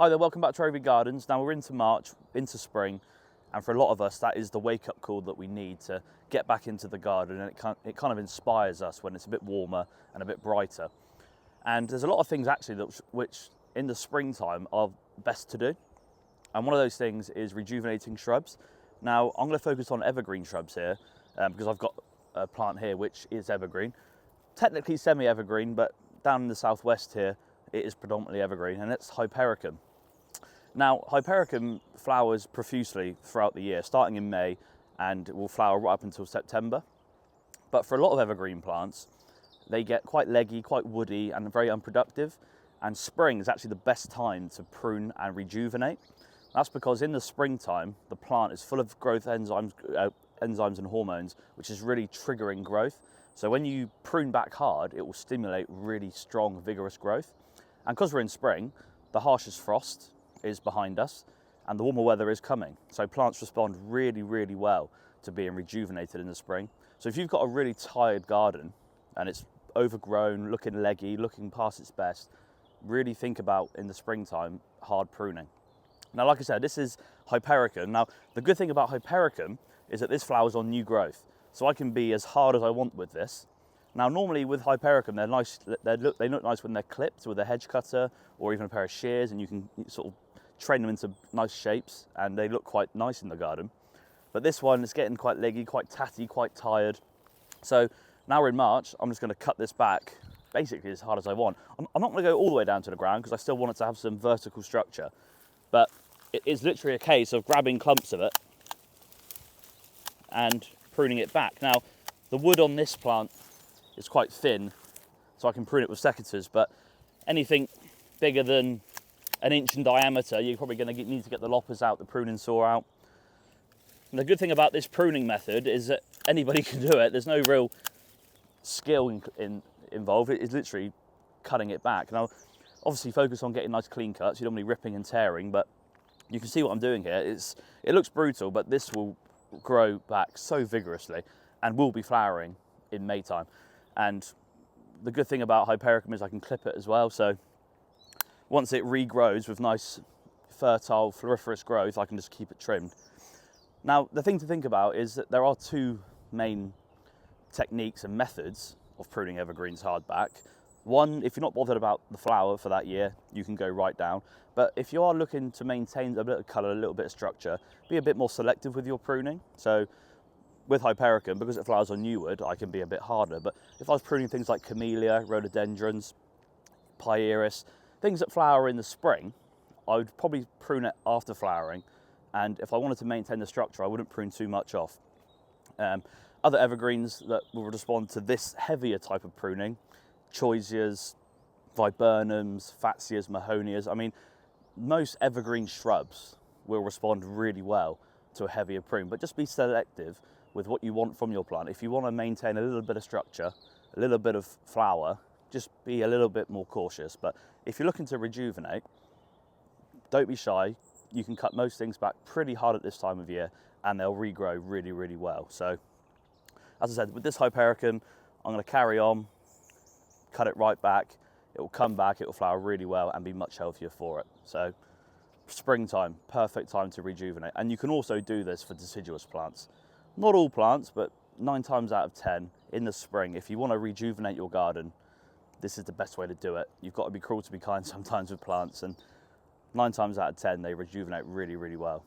Hi there, welcome back to Roving Gardens. Now we're into March, into spring, and for a lot of us that is the wake-up call that we need to get back into the garden, and it kind of inspires us when it's a bit warmer and a bit brighter. And there's a lot of things actually which in the springtime are best to do, and one of those things is rejuvenating shrubs. Now I'm going to focus on evergreen shrubs here because I've got a plant here which is evergreen, technically semi-evergreen, but down in the southwest here it is predominantly evergreen, and it's Hypericum. Now, Hypericum flowers profusely throughout the year, starting in May, and it will flower right up until September. But for a lot of evergreen plants, they get quite leggy, quite woody, and very unproductive. And spring is actually the best time to prune and rejuvenate. That's because in the springtime, the plant is full of growth enzymes and hormones, which is really triggering growth. So when you prune back hard, it will stimulate really strong, vigorous growth. And because we're in spring, the harshest frost is behind us and the warmer weather is coming. So plants respond really, really well to being rejuvenated in the spring. So if you've got a really tired garden and it's overgrown, looking leggy, looking past its best, really think about in the springtime, hard pruning. Now, like I said, this is Hypericum. Now, the good thing about Hypericum is that this flowers on new growth. So I can be as hard as I want with this. Now, normally with Hypericum, they're nice. They look nice when they're clipped with a hedge cutter or even a pair of shears, and you can sort of train them into nice shapes, and they look quite nice in the garden. But this one is getting quite leggy, quite tatty, quite tired. So now we're in March, I'm just going to cut this back basically as hard as I want. I'm not going to go all the way down to the ground because I still want it to have some vertical structure. But it is literally a case of grabbing clumps of it and pruning it back. Now, the wood on this plant is quite thin, so I can prune it with secateurs, but anything bigger than an inch in diameter, you're probably going to need to get the loppers out, the pruning saw out. And the good thing about this pruning method is that anybody can do it. There's no real skill involved. It is literally cutting it back. Now, obviously focus on getting nice clean cuts. You don't want to be ripping and tearing, but you can see what I'm doing here. It looks brutal, but this will grow back so vigorously and will be flowering in May time. And the good thing about Hypericum is I can clip it as well. So once it regrows with nice fertile floriferous growth, I can just keep it trimmed. Now, the thing to think about is that there are two main techniques and methods of pruning evergreens hardback. One, if you're not bothered about the flower for that year, you can go right down. But if you are looking to maintain a bit of colour, a little bit of structure, be a bit more selective with your pruning. So with Hypericum, because it flowers on new wood, I can be a bit harder. But if I was pruning things like camellia, rhododendrons, pieris, things that flower in the spring, I would probably prune it after flowering. And if I wanted to maintain the structure, I wouldn't prune too much off. Other evergreens that will respond to this heavier type of pruning, choisias, viburnums, fatsias, mahonias. I mean, most evergreen shrubs will respond really well to a heavier prune, but just be selective with what you want from your plant. If you want to maintain a little bit of structure, a little bit of flower, just be a little bit more cautious. But if you're looking to rejuvenate, don't be shy. You can cut most things back pretty hard at this time of year and they'll regrow really, really well. So as I said, with this Hypericum, I'm going to carry on, cut it right back. It will come back, it will flower really well and be much healthier for it. So springtime, perfect time to rejuvenate. And you can also do this for deciduous plants. Not all plants, but 9 times out of 10 in the spring, if you want to rejuvenate your garden, this is the best way to do it. You've got to be cruel to be kind sometimes with plants, and 9 times out of 10, they rejuvenate really, really well.